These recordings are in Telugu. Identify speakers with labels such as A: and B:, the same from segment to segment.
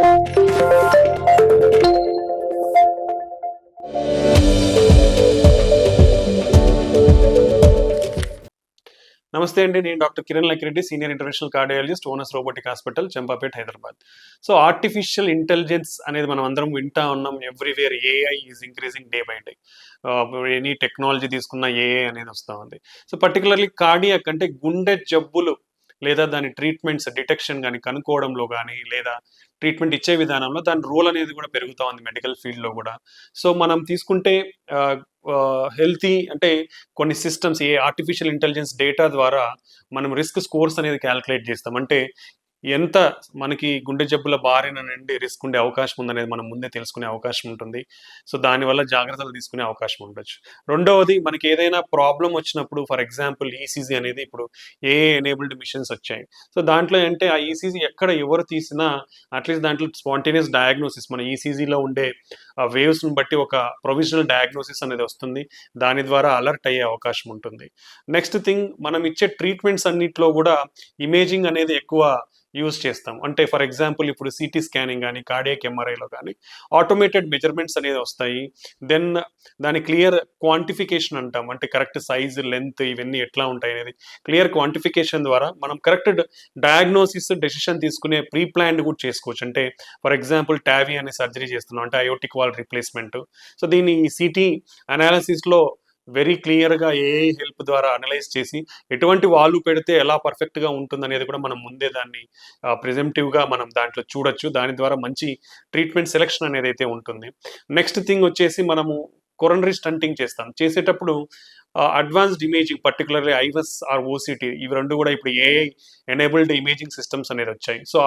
A: నమస్తే అండి. నేను doctor Kiran Lakkireddy, senior international cardiologist, onus robotic hospital, Champapet, Hyderabad. So artificial intelligence అనేది మనం అందరం వింటా ఉన్నాం. Everywhere AI is increasing day by day. Any technology తీసుకున్న ఏఐ అనేది వస్తూ ఉంది. సో పర్టికులర్లీ కార్డియాక్ అంటే గుండె జబ్బులు లేదా దాని ట్రీట్మెంట్స్ డిటెక్షన్ కానీ కనుక్కోవడంలో కానీ లేదా ట్రీట్మెంట్ ఇచ్చే విధానంలో దాని రోల్ అనేది కూడా పెరుగుతూ ఉంది మెడికల్ ఫీల్డ్లో కూడా. సో మనం తీసుకుంటే హెల్తీ అంటే కొన్ని సిస్టమ్స్ ఏ ఆర్టిఫిషియల్ ఇంటెలిజెన్స్ డేటా ద్వారా మనం రిస్క్ స్కోర్స్ అనేది క్యాలిక్యులేట్ చేస్తాం. అంటే ఎంత మనకి గుండె జబ్బుల బారిన నుండి రిస్క్ ఉండే అవకాశం ఉందనేది మనం ముందే తెలుసుకునే అవకాశం ఉంటుంది. సో దానివల్ల జాగ్రత్తలు తీసుకునే అవకాశం ఉండొచ్చు. రెండవది మనకి ఏదైనా ప్రాబ్లం వచ్చినప్పుడు ఫర్ ఎగ్జాంపుల్ ఈసీజీ అనేది ఇప్పుడు ఏఏ ఎనేబుల్డ్ మిషన్స్ వచ్చాయి. సో దాంట్లో అంటే ఆ ఈసీజీ ఎక్కడ ఎవరు తీసినా అట్లీస్ట్ దాంట్లో స్పాంటేనియస్ డయాగ్నోసిస్ మన ఈసీజీలో ఉండే వేవ్స్ని బట్టి ఒక ప్రొవిజనల్ డయాగ్నోసిస్ అనేది వస్తుంది. దాని ద్వారా అలర్ట్ అయ్యే అవకాశం ఉంటుంది. నెక్స్ట్ థింగ్ మనం ఇచ్చే ట్రీట్మెంట్స్ అన్నిట్లో కూడా ఇమేజింగ్ అనేది ఎక్కువ యూజ్ చేస్తాం. అంటే ఫర్ ఎగ్జాంపుల్ ఇప్పుడు సిటీ స్కానింగ్ కానీ కార్డియాక్ ఎంఆర్ఐలో కానీ ఆటోమేటెడ్ మెజర్మెంట్స్ అనేది వస్తాయి. దెన్ దాని క్లియర్ క్వాంటిఫికేషన్ అంటాం. అంటే కరెక్ట్ సైజ్ లెంత్ ఇవన్నీ ఎట్లా ఉంటాయి అనేది క్లియర్ క్వాంటిఫికేషన్ ద్వారా మనం కరెక్ట్ డయాగ్నోసిస్ డెసిషన్ తీసుకునే ప్రీ ప్లాన్డ్ కూడా చేసుకోవచ్చు. అంటే ఫర్ ఎగ్జాంపుల్ టావీ అనే సర్జరీ చేస్తున్నాం అంటే అయోటిక్ వాల్ రీప్లేస్మెంట్. సో దీన్ని సిటీ అనాలిసిస్లో వెరీ క్లియర్గా ఏఐ హెల్ప్ ద్వారా అనలైజ్ చేసి ఎటువంటి వాల్వ్ పెడితే ఎలా పర్ఫెక్ట్గా ఉంటుంది అనేది కూడా మనం ముందే దాన్ని ప్రిజెంటివ్గా మనం దాంట్లో చూడొచ్చు. దాని ద్వారా మంచి ట్రీట్మెంట్ సెలెక్షన్ అనేది అయితే ఉంటుంది. నెక్స్ట్ థింగ్ వచ్చేసి మనము కొరనరీ స్టంటింగ్ చేస్తాం. చేసేటప్పుడు advanced imaging particularly IVUS or OCT ఇవి రెండు కూడా ఇప్పుడు ఏఐ ఎనేబుల్డ్ ఇమేజింగ్ సిస్టమ్స్ అనేది వచ్చాయి. సో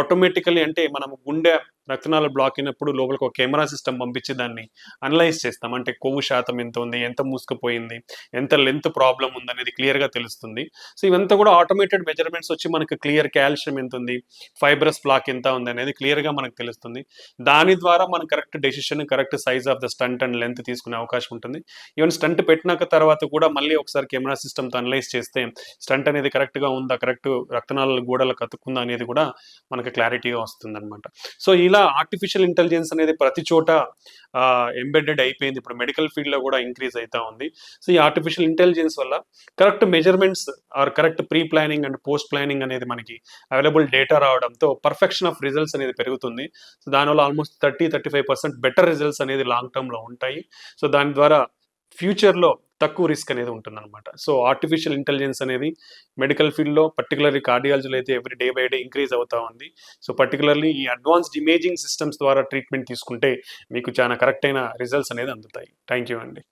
A: ఆటోమేటికలీ అంటే మనం గుండె రక్తనాళ బ్లాక్ అయినప్పుడు లోపలికి ఒక కెమెరా సిస్టమ్ పంపించి దాన్ని అనలైజ్ చేస్తాం. అంటే కొవ్వు శాతం ఎంత ఉంది, ఎంత మూసుకుపోయింది, ఎంత లెంత్ ప్రాబ్లం ఉంది అనేది క్లియర్గా తెలుస్తుంది. సో ఇవంతా కూడా ఆటోమేటెడ్ మెజర్మెంట్స్ వచ్చి మనకు క్లియర్ కాల్షియం ఎంత ఉంది, ఫైబ్రస్ బ్లాక్ ఎంత ఉంది అనేది క్లియర్గా మనకు తెలుస్తుంది. దాని ద్వారా మనం correct decision correct size of the stent and length తీసుకునే అవకాశం ఉంటుంది. ఈవెన్ స్టంట్ పెట్టినాక తర్వాత కూడా మళ్ళీ ఒకసారి కెమెరా సిస్టమ్తో అనలైజ్ చేస్తే స్టంట్ అనేది కరెక్ట్గా ఉందా, కరెక్ట్ రక్తనాళాల గోడలకు అతుక్కుందా అనేది కూడా మనకు క్లారిటీగా వస్తుంది అనమాట. సో ఇలా ఆర్టిఫిషియల్ ఇంటెలిజెన్స్ అనేది ప్రతి చోట ఎంబెడెడ్ అయిపోయింది. ఇప్పుడు మెడికల్ ఫీల్డ్లో కూడా ఇంక్రీజ్ అవుతా ఉంది. సో ఈ ఆర్టిఫిషియల్ ఇంటెలిజెన్స్ వల్ల correct measurements or correct pre planning and post planning అనేది మనకి అవైలబుల్ డేటా రావడంతో పర్ఫెక్షన్ ఆఫ్ రిజల్ట్స్ అనేది పెరుగుతుంది. సో దానివల్ల ఆల్మోస్ట్ 30-35% బెటర్ రిజల్ట్స్ అనేది లాంగ్ టర్మ్లో ఉంటాయి. సో దాని ద్వారా ఫ్యూచర్లో తక్కువ రిస్క్ అనేది ఉంటుందన్నమాట. సో ఆర్టిఫిషియల్ ఇంటెలిజెన్స్ అనేది మెడికల్ ఫీల్డ్లో పర్టికులర్లీ కార్డియాలజీలో అయితే every day by day increase అవుతా ఉంది. సో పర్టికులర్లీ ఈ అడ్వాన్స్డ్ ఇమేజింగ్ సిస్టమ్స్ ద్వారా ట్రీట్మెంట్ తీసుకుంటే మీకు చాలా కరెక్ట్ అయిన రిజల్ట్స్ అనేది అందుతాయి. థ్యాంక్ యూ అండి.